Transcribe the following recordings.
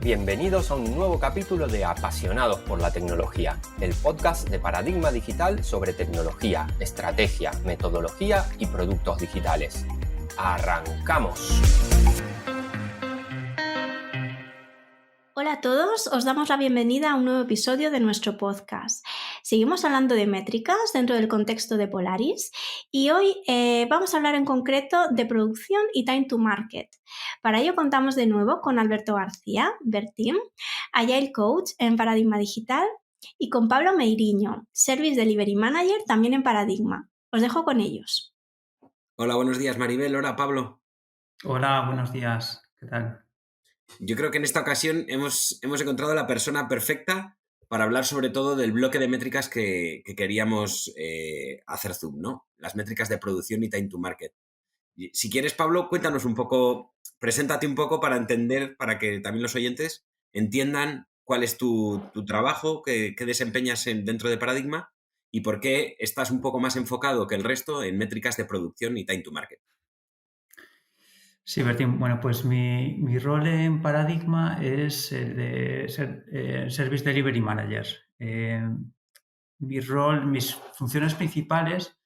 Bienvenidos a un nuevo capítulo de Apasionados por la Tecnología, el podcast de Paradigma Digital sobre tecnología, estrategia, metodología y productos digitales. ¡Arrancamos! Hola a todos, os damos la bienvenida a un nuevo episodio de nuestro podcast. Seguimos hablando de métricas dentro del contexto de Polaris y hoy vamos a hablar en concreto de producción y time to market. Para ello contamos de nuevo con Alberto García, Bertín, Agile Coach en Paradigma Digital y con Pablo Meiriño, Service Delivery Manager también en Paradigma. Os dejo con ellos. Hola, buenos días, Maribel. Hola, Pablo. Hola, buenos días. ¿Qué tal? Yo creo que en esta ocasión hemos encontrado la persona perfecta para hablar sobre todo del bloque de métricas que queríamos hacer zoom, ¿no? Las métricas de producción y time to market. Y si quieres, Pablo, cuéntanos un poco, preséntate un poco para entender, para que también los oyentes entiendan cuál es tu trabajo, qué desempeñas dentro de Paradigma y por qué estás un poco más enfocado que el resto en métricas de producción y time to market. Sí, Bertín. Bueno, pues mi rol en Paradigma es el de ser Service Delivery Manager. Mis funciones principales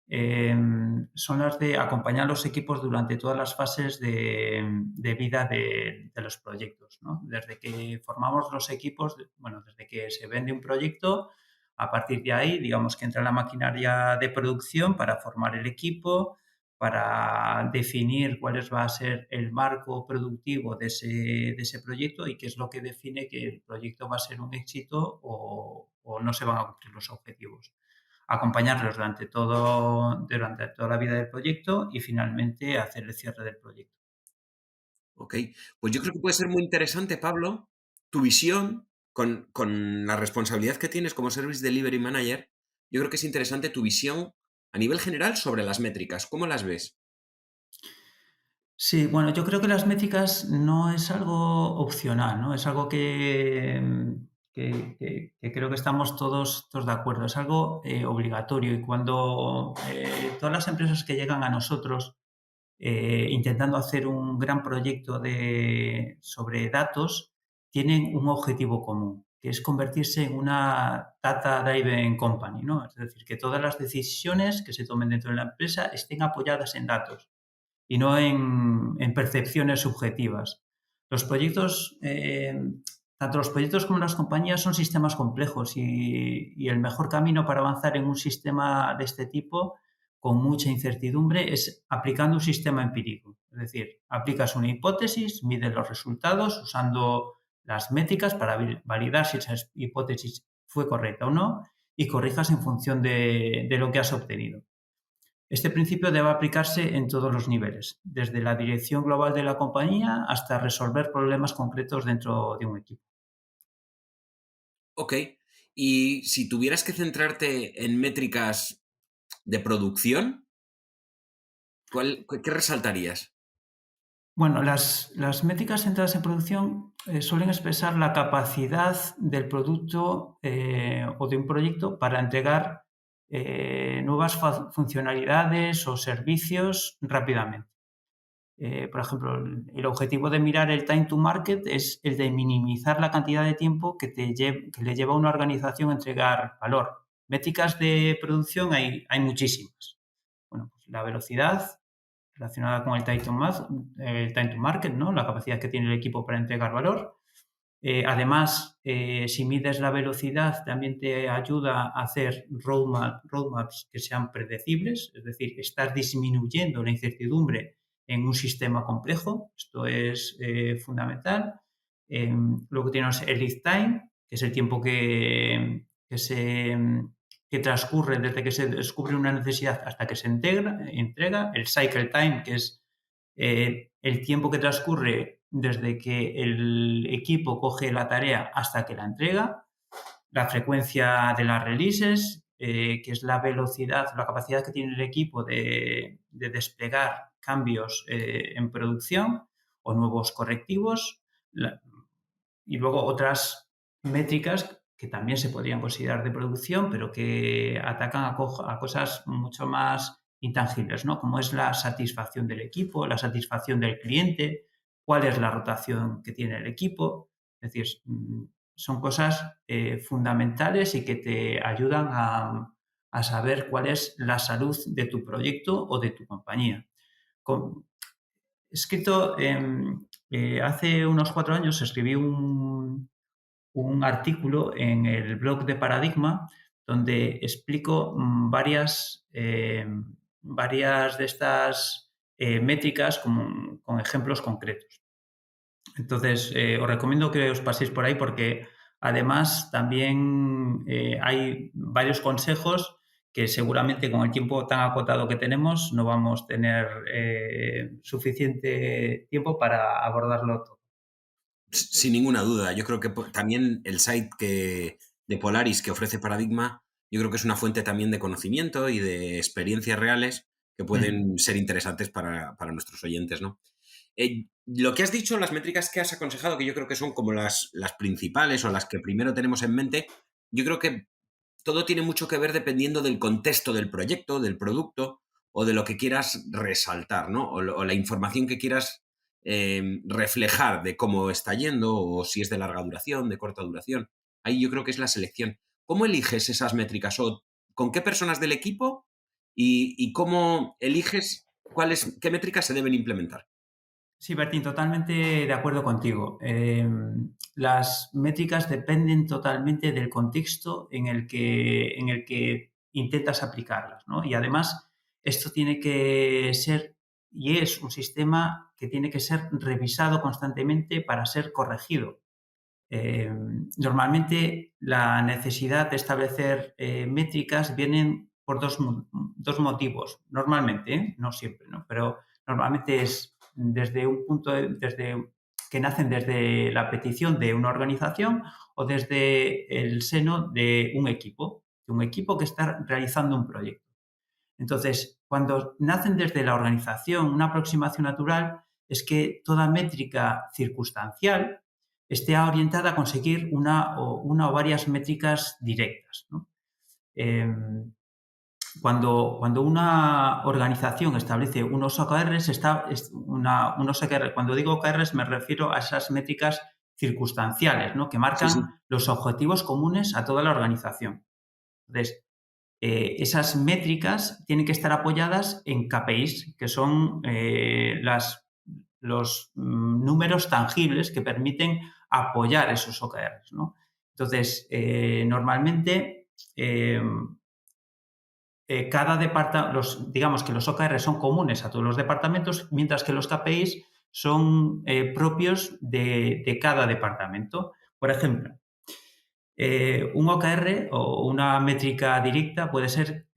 son las de acompañar a los equipos durante todas las fases de vida de los proyectos, ¿no? Desde que formamos los equipos, desde que se vende un proyecto, a partir de ahí, digamos que entra la maquinaria de producción para formar el equipo, para definir cuál va a ser el marco productivo de ese proyecto y qué es lo que define que el proyecto va a ser un éxito o no se van a cumplir los objetivos. Acompañarlos durante toda la vida del proyecto y finalmente hacer el cierre del proyecto. Ok, pues yo creo que puede ser muy interesante, Pablo, tu visión con la responsabilidad que tienes como Service Delivery Manager. Yo creo que es interesante tu visión a nivel general sobre las métricas. ¿Cómo las ves? Sí, bueno, yo creo que las métricas no es algo opcional, ¿no? Es algo que creo que estamos todos de acuerdo. Es algo obligatorio y cuando todas las empresas que llegan a nosotros intentando hacer un gran proyecto sobre datos, tienen un objetivo común, que es convertirse en una data-driven company, ¿no? Es decir, que todas las decisiones que se tomen dentro de la empresa estén apoyadas en datos y no en percepciones subjetivas. Los proyectos, tanto los proyectos como las compañías son sistemas complejos y el mejor camino para avanzar en un sistema de este tipo con mucha incertidumbre es aplicando un sistema empírico. Es decir, aplicas una hipótesis, mides los resultados usando las métricas para validar si esa hipótesis fue correcta o no y corrijas en función de lo que has obtenido. Este principio debe aplicarse en todos los niveles, desde la dirección global de la compañía hasta resolver problemas concretos dentro de un equipo. Ok, y si tuvieras que centrarte en métricas de producción, ¿qué resaltarías? Bueno, las métricas centradas en producción suelen expresar la capacidad del producto o de un proyecto para entregar nuevas funcionalidades o servicios rápidamente. Por ejemplo, el objetivo de mirar el time to market es el de minimizar la cantidad de tiempo que le lleva a una organización entregar valor. Métricas de producción hay muchísimas. Bueno, pues la velocidad relacionada con el time to market, ¿no? La capacidad que tiene el equipo para entregar valor. Además, si mides la velocidad, también te ayuda a hacer roadmaps que sean predecibles, es decir, estás disminuyendo la incertidumbre en un sistema complejo. Esto es fundamental. Luego tenemos el lead time, que es el tiempo que transcurre desde que se descubre una necesidad hasta que se entrega. El cycle time, que es el tiempo que transcurre desde que el equipo coge la tarea hasta que la entrega, la frecuencia de las releases, que es la velocidad, la capacidad que tiene el equipo de desplegar cambios en producción o nuevos correctivos, y luego otras métricas que también se podrían considerar de producción, pero que atacan a cosas mucho más intangibles, ¿no? Como es la satisfacción del equipo, la satisfacción del cliente, cuál es la rotación que tiene el equipo. Es decir, son cosas fundamentales y que te ayudan a saber cuál es la salud de tu proyecto o de tu compañía. He escrito, hace unos 4 años escribí un artículo en el blog de Paradigma donde explico varias de estas métricas con ejemplos concretos. Entonces, os recomiendo que os paséis por ahí porque además también hay varios consejos que seguramente con el tiempo tan acotado que tenemos no vamos a tener suficiente tiempo para abordarlo todo. Sin ninguna duda. Yo creo que también el site de Polaris que ofrece Paradigma, yo creo que es una fuente también de conocimiento y de experiencias reales que pueden ser interesantes para nuestros oyentes, ¿no? Lo que has dicho, las métricas que has aconsejado, que yo creo que son como las principales o las que primero tenemos en mente, yo creo que todo tiene mucho que ver dependiendo del contexto del proyecto, del producto o de lo que quieras resaltar, ¿no? O la información que quieras reflejar de cómo está yendo o si es de larga duración, de corta duración. Ahí yo creo que es la selección. ¿Cómo eliges esas métricas o con qué personas del equipo y cómo eliges qué métricas se deben implementar? Sí, Bertín, totalmente de acuerdo contigo. Las métricas dependen totalmente del contexto en el que intentas aplicarlas, ¿no? Y además, esto tiene que ser y es un sistema que tiene que ser revisado constantemente para ser corregido. Normalmente, la necesidad de establecer métricas vienen por dos motivos. Normalmente, no siempre, ¿no? Pero normalmente es desde que nacen desde la petición de una organización o desde el seno de un equipo que está realizando un proyecto. Entonces, cuando nacen desde la organización, una aproximación natural es que toda métrica circunstancial esté orientada a conseguir una o varias métricas directas, ¿no? Cuando una organización establece unos OKRs, cuando digo OKRs me refiero a esas métricas circunstanciales, ¿no? Que marcan Sí. los objetivos comunes a toda la organización. Entonces, esas métricas tienen que estar apoyadas en KPIs, que son los números tangibles que permiten apoyar esos OKRs, ¿no? Entonces, normalmente cada departamento, digamos que los OKR son comunes a todos los departamentos, mientras que los KPIs son propios de cada departamento. Por ejemplo, un OKR o una métrica directa puede ser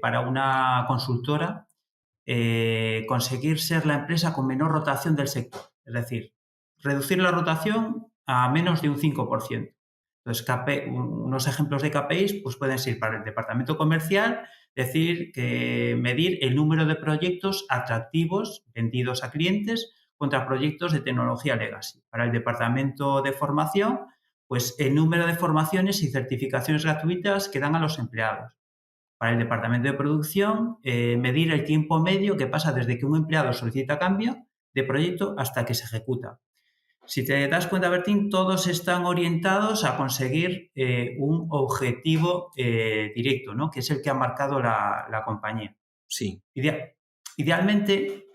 para una consultora conseguir ser la empresa con menor rotación del sector. Es decir, reducir la rotación a menos de un 5%. Entonces, unos ejemplos de KPIs pues pueden ser para el departamento comercial, decir que medir el número de proyectos atractivos vendidos a clientes contra proyectos de tecnología legacy. Para el departamento de formación, pues el número de formaciones y certificaciones gratuitas que dan a los empleados. Para el departamento de producción, medir el tiempo medio que pasa desde que un empleado solicita cambio de proyecto hasta que se ejecuta. Si te das cuenta, Bertín, todos están orientados a conseguir un objetivo directo, ¿no? Que es el que ha marcado la compañía. Sí. Idealmente,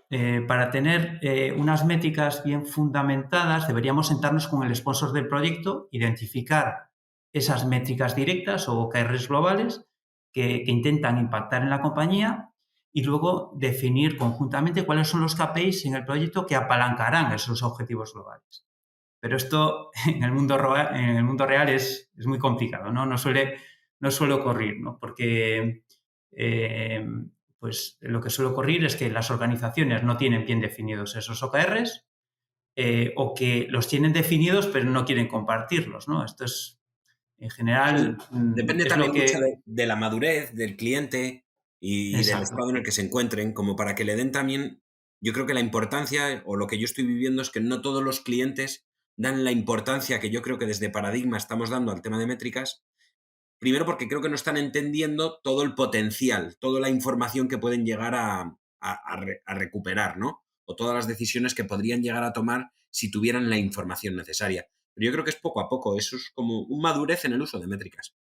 para tener unas métricas bien fundamentadas, deberíamos sentarnos con el sponsor del proyecto, identificar esas métricas directas o OKRs globales que intentan impactar en la compañía y luego definir conjuntamente cuáles son los KPIs en el proyecto que apalancarán esos objetivos globales. Pero esto en el mundo real es muy complicado, ¿no? No suele ocurrir, ¿no? Porque pues lo que suele ocurrir es que las organizaciones no tienen bien definidos esos OKRs o que los tienen definidos pero no quieren compartirlos, ¿no? Esto es, en general, depende es también lo que... mucho de la madurez del cliente y del estado en el que se encuentren, como para que le den también, yo creo que la importancia, o lo que yo estoy viviendo es que no todos los clientes dan la importancia que yo creo que desde Paradigma estamos dando al tema de métricas. Primero porque creo que no están entendiendo todo el potencial, toda la información que pueden llegar a recuperar, ¿no? O todas las decisiones que podrían llegar a tomar si tuvieran la información necesaria. pero yo creo que es poco a poco. Eso es como un madurez en el uso de métricas.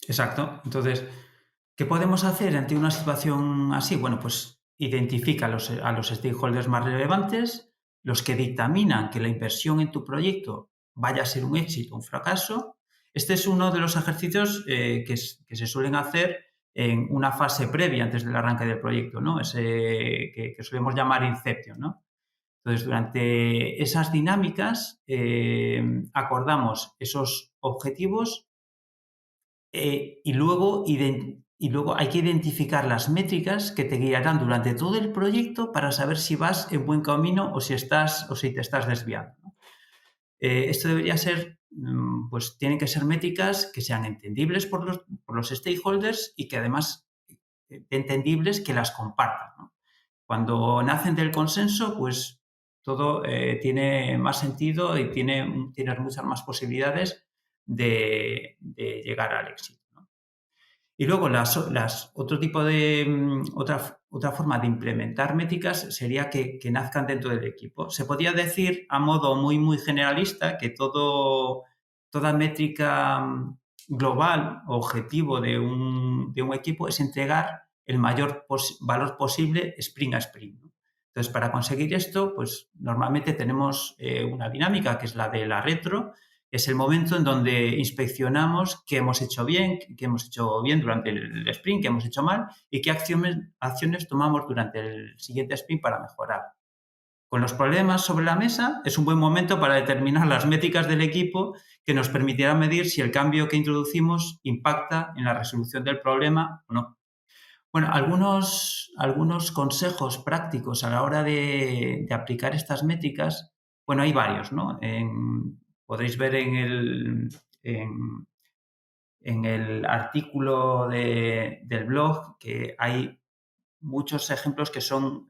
Exacto. Entonces, ¿qué podemos hacer ante una situación así? Bueno, pues identifica a los stakeholders más relevantes, los que dictaminan que la inversión en tu proyecto vaya a ser un éxito o un fracaso. Este es uno de los ejercicios que se suelen hacer en una fase previa antes del arranque del proyecto, ¿no? Ese que solemos llamar Inception, ¿no? Entonces, durante esas dinámicas acordamos esos objetivos y luego hay que identificar las métricas que te guiarán durante todo el proyecto para saber si vas en buen camino o si te estás desviando, ¿no? Esto debería ser, pues tienen que ser métricas que sean entendibles por los stakeholders y que además entendibles que las compartan, ¿no? Cuando nacen del consenso, pues todo tiene más sentido y tienes muchas más posibilidades de llegar al éxito, ¿no? Y luego otro tipo de otra forma de implementar métricas sería que nazcan dentro del equipo. Se podría decir a modo muy, muy generalista que toda métrica global, objetivo de un equipo es entregar el mayor valor posible sprint a sprint, ¿no? Entonces, para conseguir esto, pues normalmente tenemos una dinámica que es la de la retro. Es el momento en donde inspeccionamos qué hemos hecho bien durante el sprint, qué hemos hecho mal y qué acciones tomamos durante el siguiente sprint para mejorar. Con los problemas sobre la mesa, es un buen momento para determinar las métricas del equipo que nos permitirán medir si el cambio que introducimos impacta en la resolución del problema o no. Bueno, algunos consejos prácticos a la hora de aplicar estas métricas, bueno, hay varios, ¿no? Podréis ver en el artículo del blog que hay muchos ejemplos que son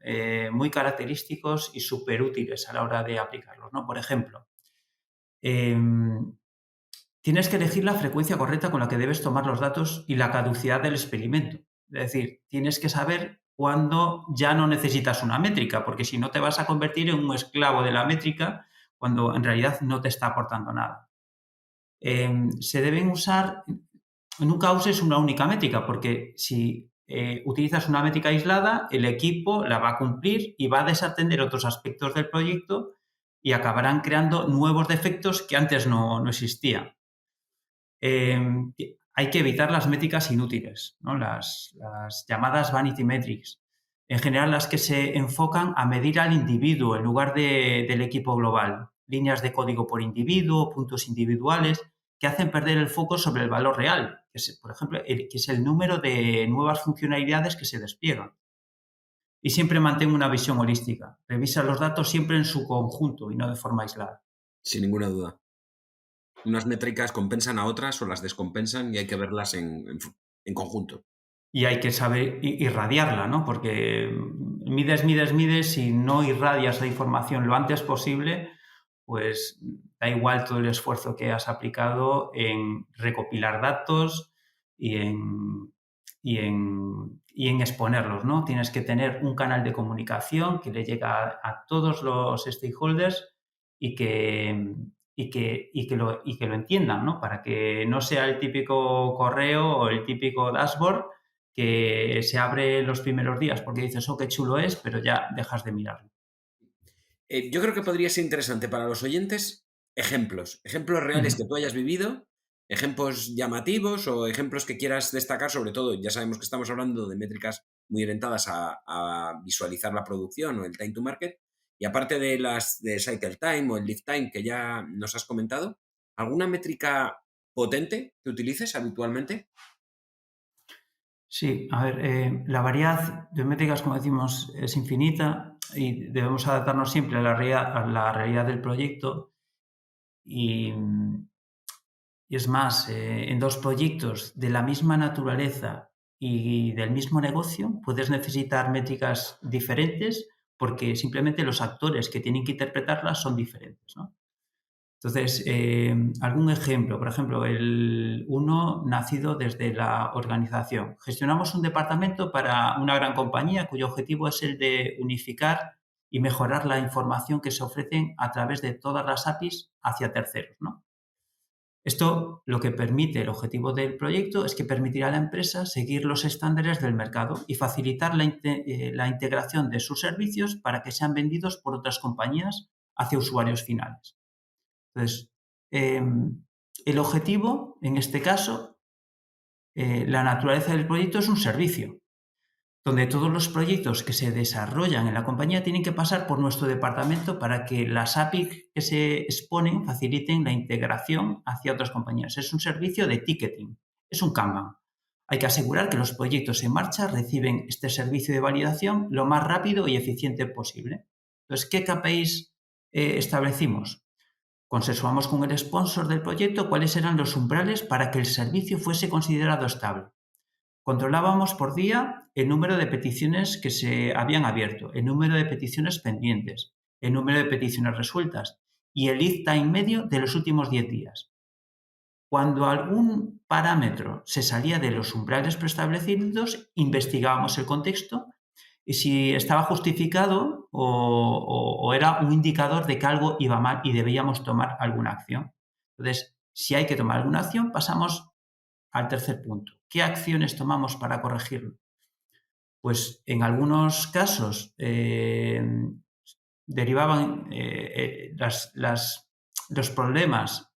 muy característicos y súper útiles a la hora de aplicarlos, ¿no? Por ejemplo, tienes que elegir la frecuencia correcta con la que debes tomar los datos y la caducidad del experimento. Es decir, tienes que saber cuándo ya no necesitas una métrica, porque si no te vas a convertir en un esclavo de la métrica cuando en realidad no te está aportando nada. Se deben usar, nunca uses una única métrica, porque si utilizas una métrica aislada, el equipo la va a cumplir y va a desatender otros aspectos del proyecto y acabarán creando nuevos defectos que antes no existían. Hay que evitar las métricas inútiles, ¿no? Las llamadas vanity metrics. En general, las que se enfocan a medir al individuo en lugar del equipo global. Líneas de código por individuo, puntos individuales, que hacen perder el foco sobre el valor real, que es, por ejemplo, que es el número de nuevas funcionalidades que se despliegan. Y siempre mantén una visión holística. Revisa los datos siempre en su conjunto y no de forma aislada. Sin ninguna duda. Unas métricas compensan a otras o las descompensan y hay que verlas en conjunto. Y hay que saber irradiarla, ¿no? Porque mides y no irradias la información lo antes posible, pues da igual todo el esfuerzo que has aplicado en recopilar datos y en exponerlos, ¿no? Tienes que tener un canal de comunicación que le llegue a todos los stakeholders y que lo entiendan, ¿no? Para que no sea el típico correo o el típico dashboard que se abre los primeros días porque dices, oh, qué chulo es, pero ya dejas de mirarlo. Yo creo que podría ser interesante para los oyentes ejemplos reales que tú hayas vivido, ejemplos llamativos o ejemplos que quieras destacar, sobre todo, ya sabemos que estamos hablando de métricas muy orientadas a visualizar la producción o el time to market, y aparte de las de cycle time o el lead time que ya nos has comentado, ¿alguna métrica potente que utilices habitualmente? Sí, a ver, la variedad de métricas, como decimos, es infinita y debemos adaptarnos siempre a la realidad del proyecto. Y es más, en dos proyectos de la misma naturaleza y del mismo negocio puedes necesitar métricas diferentes porque simplemente los actores que tienen que interpretarlas son diferentes, ¿no? Entonces, algún ejemplo, por ejemplo, uno nacido desde la organización. Gestionamos un departamento para una gran compañía cuyo objetivo es el de unificar y mejorar la información que se ofrecen a través de todas las APIs hacia terceros, ¿no? Esto lo que permite, el objetivo del proyecto, es que permitirá a la empresa seguir los estándares del mercado y facilitar la integración de sus servicios para que sean vendidos por otras compañías hacia usuarios finales. Entonces, el objetivo, en este caso, la naturaleza del proyecto es un servicio, donde todos los proyectos que se desarrollan en la compañía tienen que pasar por nuestro departamento para que las APIs que se exponen faciliten la integración hacia otras compañías. Es un servicio de ticketing, es un Kanban. Hay que asegurar que los proyectos en marcha reciben este servicio de validación lo más rápido y eficiente posible. Entonces, ¿qué KPIs establecimos? Consensuamos con el sponsor del proyecto cuáles eran los umbrales para que el servicio fuese considerado estable. Controlábamos por día el número de peticiones que se habían abierto, el número de peticiones pendientes, el número de peticiones resueltas y el lead time medio de los últimos 10 días. Cuando algún parámetro se salía de los umbrales preestablecidos, investigábamos el contexto y si estaba justificado o era un indicador de que algo iba mal y debíamos tomar alguna acción. Entonces, si hay que tomar alguna acción, pasamos al tercer punto. ¿Qué acciones tomamos para corregirlo? Pues en algunos casos derivaban los problemas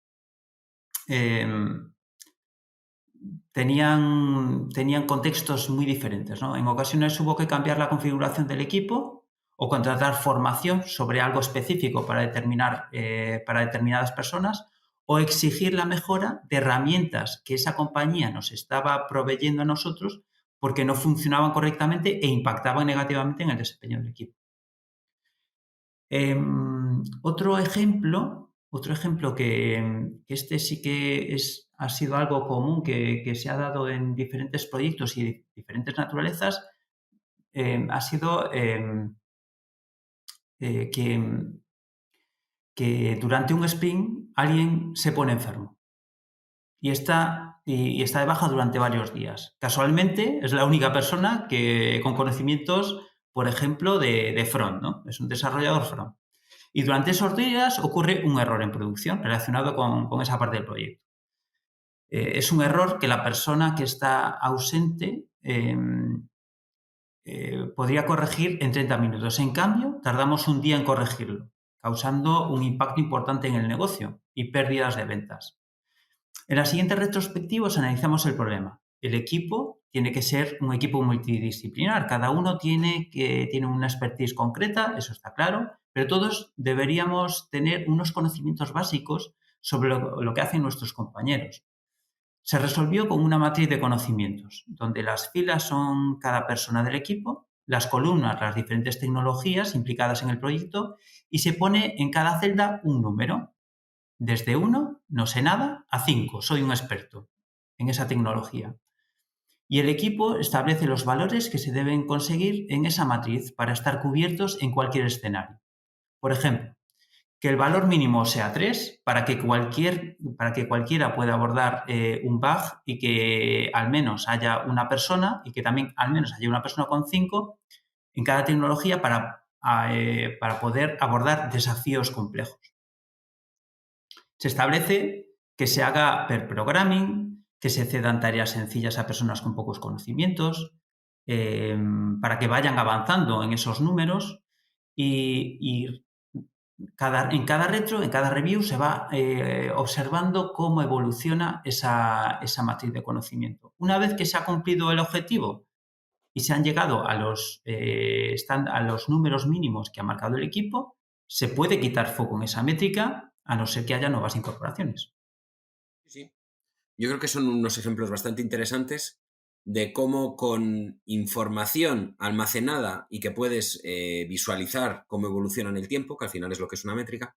tenían contextos muy diferentes, ¿no? En ocasiones hubo que cambiar la configuración del equipo o contratar formación sobre algo específico para determinadas personas, o exigir la mejora de herramientas que esa compañía nos estaba proveyendo a nosotros porque no funcionaban correctamente e impactaban negativamente en el desempeño del equipo. Otro ejemplo que este sí que ha sido algo común que se ha dado en diferentes proyectos y de diferentes naturalezas, ha sido que durante un sprint alguien se pone enfermo y está de baja durante varios días. Casualmente es la única persona con conocimientos, por ejemplo, de front, ¿no? Es un desarrollador front. Y durante esos días ocurre un error en producción relacionado con esa parte del proyecto. Es un error que la persona que está ausente podría corregir en 30 minutos. En cambio, tardamos un día en corregirlo, causando un impacto importante en el negocio y pérdidas de ventas. En la siguiente retrospectiva analizamos el problema. El equipo tiene que ser un equipo multidisciplinar. Cada uno tiene una expertise concreta, eso está claro, pero todos deberíamos tener unos conocimientos básicos sobre lo que hacen nuestros compañeros. Se resolvió con una matriz de conocimientos, donde las filas son cada persona del equipo, las columnas, las diferentes tecnologías implicadas en el proyecto, y se pone en cada celda un número. Desde 1, no sé nada, a 5, soy un experto en esa tecnología. Y el equipo establece los valores que se deben conseguir en esa matriz para estar cubiertos en cualquier escenario. Por ejemplo, que el valor mínimo sea 3 para que cualquiera pueda abordar un bug y que al menos haya una persona y que también al menos haya una persona con 5 en cada tecnología para poder abordar desafíos complejos. Se establece que se haga pair programming, que se cedan tareas sencillas a personas con pocos conocimientos, para que vayan avanzando en esos números y en cada retro, en cada review, se va observando cómo evoluciona esa matriz de conocimiento. Una vez que se ha cumplido el objetivo y se han llegado a los números mínimos que ha marcado el equipo, se puede quitar foco en esa métrica, a no ser que haya nuevas incorporaciones. Sí. Yo creo que son unos ejemplos bastante interesantes de cómo con información almacenada y que puedes visualizar cómo evoluciona en el tiempo, que al final es lo que es una métrica,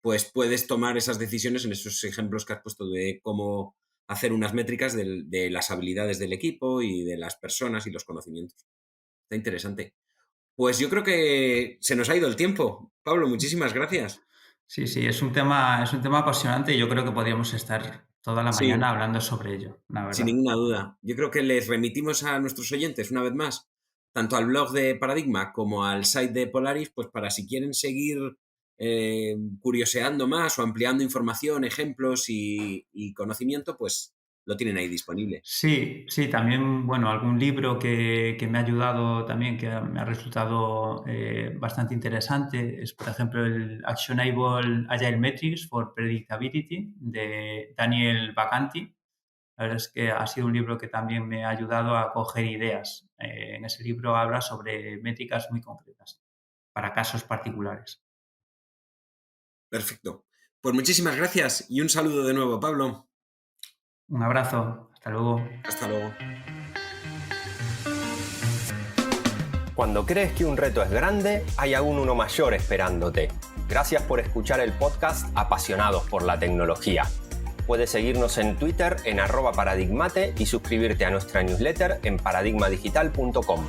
pues puedes tomar esas decisiones en esos ejemplos que has puesto de cómo hacer unas métricas de las habilidades del equipo y de las personas y los conocimientos. Está interesante. Pues yo creo que se nos ha ido el tiempo. Pablo, muchísimas gracias. Sí, es un tema apasionante y yo creo que podríamos estar toda la mañana hablando sobre ello, la verdad. Sin ninguna duda. Yo creo que les remitimos a nuestros oyentes una vez más tanto al blog de Paradigma como al site de Polaris, pues para si quieren seguir curioseando más o ampliando información, ejemplos y conocimiento, pues lo tienen ahí disponible. Sí, también, bueno, algún libro que me ha ayudado también, que me ha resultado bastante interesante, es, por ejemplo, el Actionable Agile Metrics for Predictability de Daniel Vacanti. La verdad es que ha sido un libro que también me ha ayudado a coger ideas. En ese libro habla sobre métricas muy concretas para casos particulares. Perfecto. Pues muchísimas gracias y un saludo de nuevo, Pablo. Un abrazo. Hasta luego. Hasta luego. Cuando crees que un reto es grande, hay aún uno mayor esperándote. Gracias por escuchar el podcast Apasionados por la Tecnología. Puedes seguirnos en Twitter en @paradigmate y suscribirte a nuestra newsletter en paradigmadigital.com.